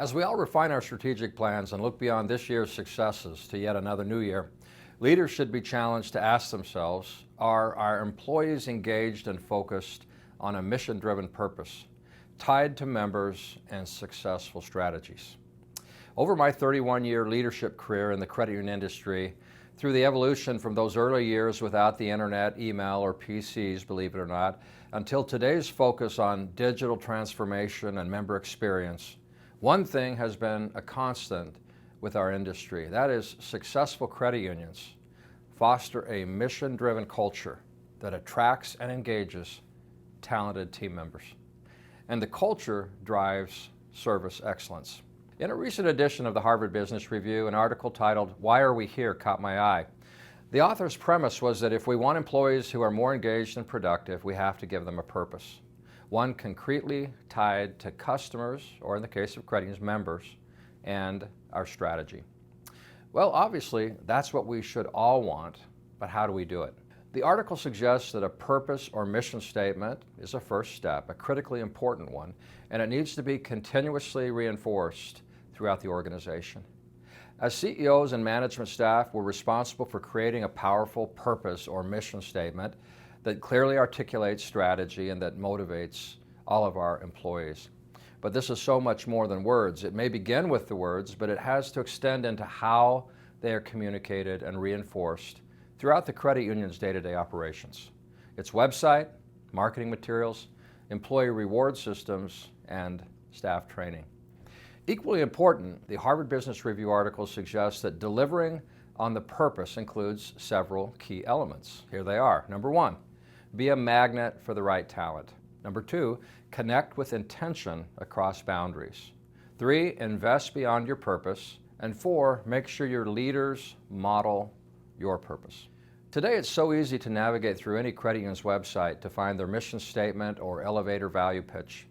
As we all refine our strategic plans and look beyond this year's successes to yet another new year, leaders should be challenged to ask themselves, are our employees engaged and focused on a mission-driven purpose, tied to members and successful strategies? Over my 31-year leadership career in the credit union industry, through the evolution from those early years without the internet, email, or PCs, believe it or not, until today's focus on digital transformation and member experience, one thing has been a constant with our industry. That is, successful credit unions foster a mission-driven culture that attracts and engages talented team members. And the culture drives service excellence. In a recent edition of the Harvard Business Review, an article titled, "Why Are We Here?" caught my eye. The author's premise was that if we want employees who are more engaged and productive, we have to give them a purpose. One concretely tied to customers, or in the case of credit unions, members, and our strategy. Well, obviously, that's what we should all want, but how do we do it? The article suggests that a purpose or mission statement is a first step, a critically important one, and it needs to be continuously reinforced throughout the organization. As CEOs and management staff, we're responsible for creating a powerful purpose or mission statement that clearly articulates strategy and that motivates all of our employees. But this is so much more than words. It may begin with the words, but it has to extend into how they are communicated and reinforced throughout the credit union's day-to-day operations. Its website, marketing materials, employee reward systems, and staff training. Equally important, the Harvard Business Review article suggests that delivering on the purpose includes several key elements. Here they are. Number one, be a magnet for the right talent. Number two, connect with intention across boundaries. 3, invest beyond your purpose. And 4, make sure your leaders model your purpose. Today it's so easy to navigate through any credit union's website to find their mission statement or elevator value pitch.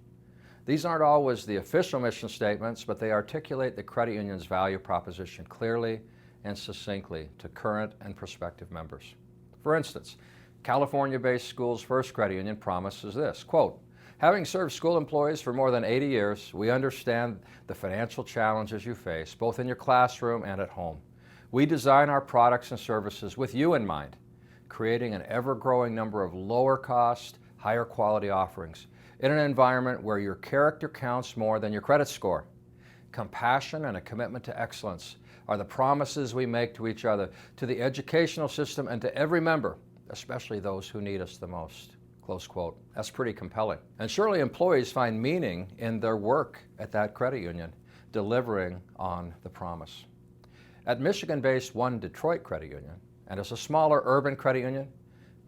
These aren't always the official mission statements, but they articulate the credit union's value proposition clearly and succinctly to current and prospective members. For instance, California-based Schools First Credit Union promises this, quote, "Having served school employees for more than 80 years, we understand the financial challenges you face, both in your classroom and at home. We design our products and services with you in mind, creating an ever-growing number of lower-cost, higher-quality offerings in an environment where your character counts more than your credit score. Compassion and a commitment to excellence are the promises we make to each other, to the educational system, and to every member, especially those who need us the most." Close quote. That's pretty compelling. And surely employees find meaning in their work at that credit union, delivering on the promise. At Michigan-based One Detroit Credit Union, and as a smaller urban credit union,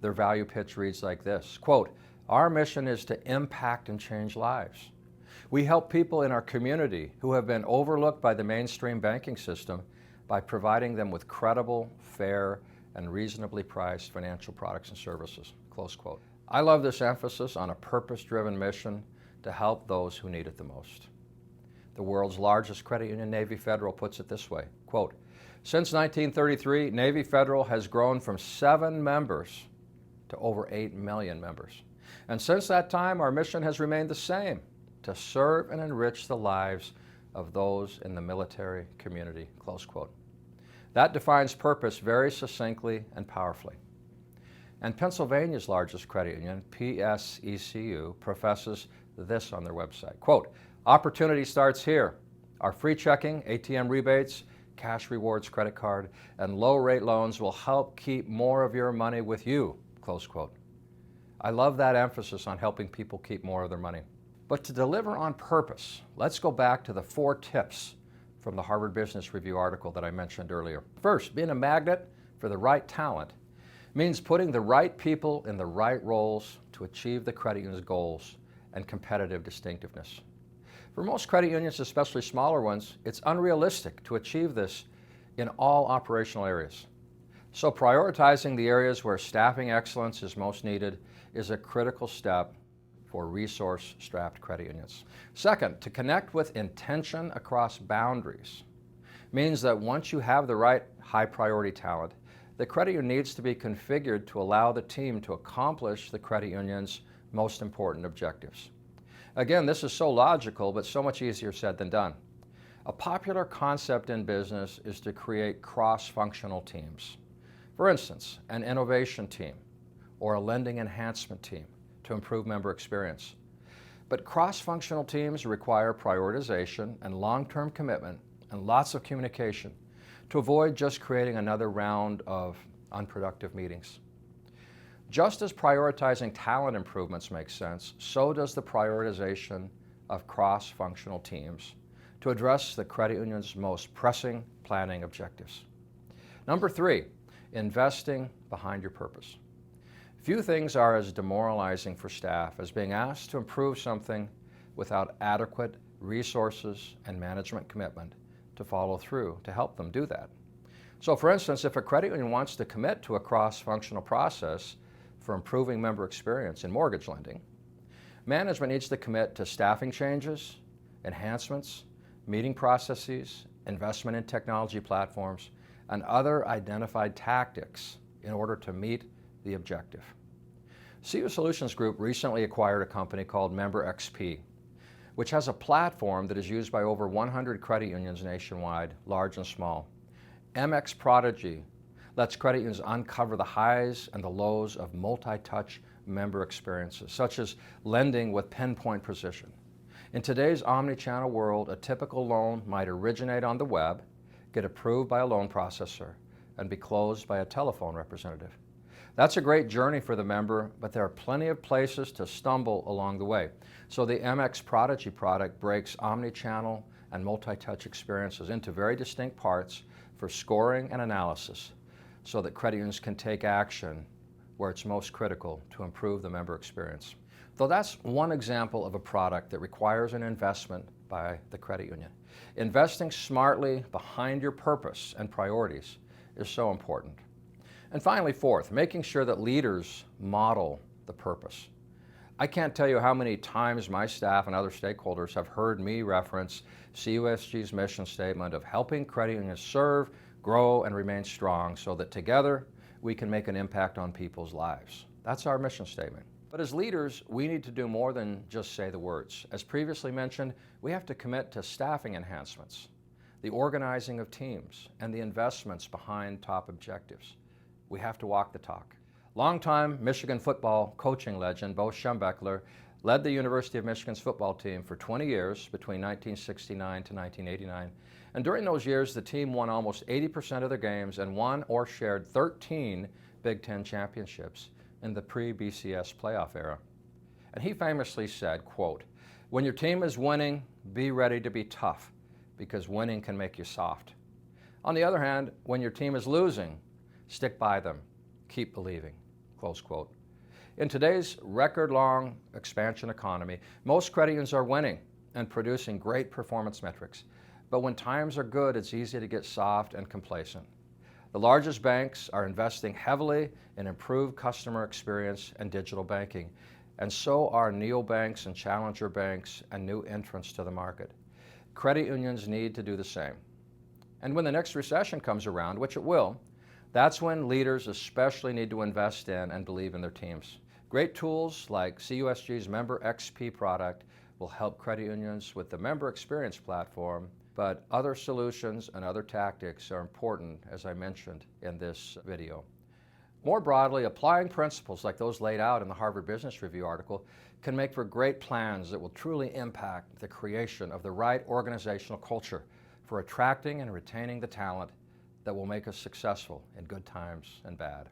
their value pitch reads like this, quote, "Our mission is to impact and change lives. We help people in our community who have been overlooked by the mainstream banking system by providing them with credible, fair, and reasonably priced financial products and services." Close quote. I love this emphasis on a purpose-driven mission to help those who need it the most. The world's largest credit union, Navy Federal, puts it this way, quote, "Since 1933, Navy Federal has grown from 7 members to over 8 million members. And since that time, our mission has remained the same, to serve and enrich the lives of those in the military community." Close quote. That defines purpose very succinctly and powerfully. And Pennsylvania's largest credit union, PSECU, professes this on their website, quote, "Opportunity starts here. Our free checking, ATM rebates, cash rewards credit card, and low-rate loans will help keep more of your money with you." Close quote. I love that emphasis on helping people keep more of their money. But to deliver on purpose, let's go back to the 4 tips from the Harvard Business Review article that I mentioned earlier. First, being a magnet for the right talent means putting the right people in the right roles to achieve the credit union's goals and competitive distinctiveness. For most credit unions, especially smaller ones, it's unrealistic to achieve this in all operational areas. So prioritizing the areas where staffing excellence is most needed is a critical step for resource-strapped credit unions. Second, to connect with intention across boundaries means that once you have the right high-priority talent, the credit union needs to be configured to allow the team to accomplish the credit union's most important objectives. Again, this is so logical, but so much easier said than done. A popular concept in business is to create cross-functional teams. For instance, an innovation team or a lending enhancement team to improve member experience. But cross-functional teams require prioritization and long-term commitment and lots of communication to avoid just creating another round of unproductive meetings. Just as prioritizing talent improvements makes sense, so does the prioritization of cross-functional teams to address the credit union's most pressing planning objectives. Number 3, investing behind your purpose. Few things are as demoralizing for staff as being asked to improve something without adequate resources and management commitment to follow through to help them do that. So for instance, if a credit union wants to commit to a cross-functional process for improving member experience in mortgage lending, management needs to commit to staffing changes, enhancements, meeting processes, investment in technology platforms, and other identified tactics in order to meet the objective. CU Solutions Group recently acquired a company called Member XP, which has a platform that is used by over 100 credit unions nationwide, large and small. MX Prodigy lets credit unions uncover the highs and the lows of multi-touch member experiences, such as lending with pinpoint precision. In today's omni-channel world, a typical loan might originate on the web, get approved by a loan processor, and be closed by a telephone representative. That's a great journey for the member, but there are plenty of places to stumble along the way. So the MX Prodigy product breaks omni-channel and multi-touch experiences into very distinct parts for scoring and analysis so that credit unions can take action where it's most critical to improve the member experience. Though that's one example of a product that requires an investment by the credit union. Investing smartly behind your purpose and priorities is so important. And finally, fourth, making sure that leaders model the purpose. I can't tell you how many times my staff and other stakeholders have heard me reference CUSG's mission statement of helping credit unions serve, grow, and remain strong so that together we can make an impact on people's lives. That's our mission statement. But as leaders, we need to do more than just say the words. As previously mentioned, we have to commit to staffing enhancements, the organizing of teams, and the investments behind top objectives. We have to walk the talk. Longtime Michigan football coaching legend Bo Schembechler led the University of Michigan's football team for 20 years between 1969 to 1989. And during those years, the team won almost 80% of their games and won or shared 13 Big Ten championships in the pre-BCS playoff era. And he famously said, quote, "When your team is winning, be ready to be tough, because winning can make you soft. On the other hand, when your team is losing, stick by them, keep believing," close quote. In today's record-long expansion economy, most credit unions are winning and producing great performance metrics. But when times are good, it's easy to get soft and complacent. The largest banks are investing heavily in improved customer experience and digital banking, and so are neobanks and challenger banks and new entrants to the market. Credit unions need to do the same. And when the next recession comes around, which it will, that's when leaders especially need to invest in and believe in their teams. Great tools like CUSG's Member XP product will help credit unions with the Member Experience platform, but other solutions and other tactics are important, as I mentioned in this video. More broadly, applying principles like those laid out in the Harvard Business Review article can make for great plans that will truly impact the creation of the right organizational culture for attracting and retaining the talent that will make us successful in good times and bad.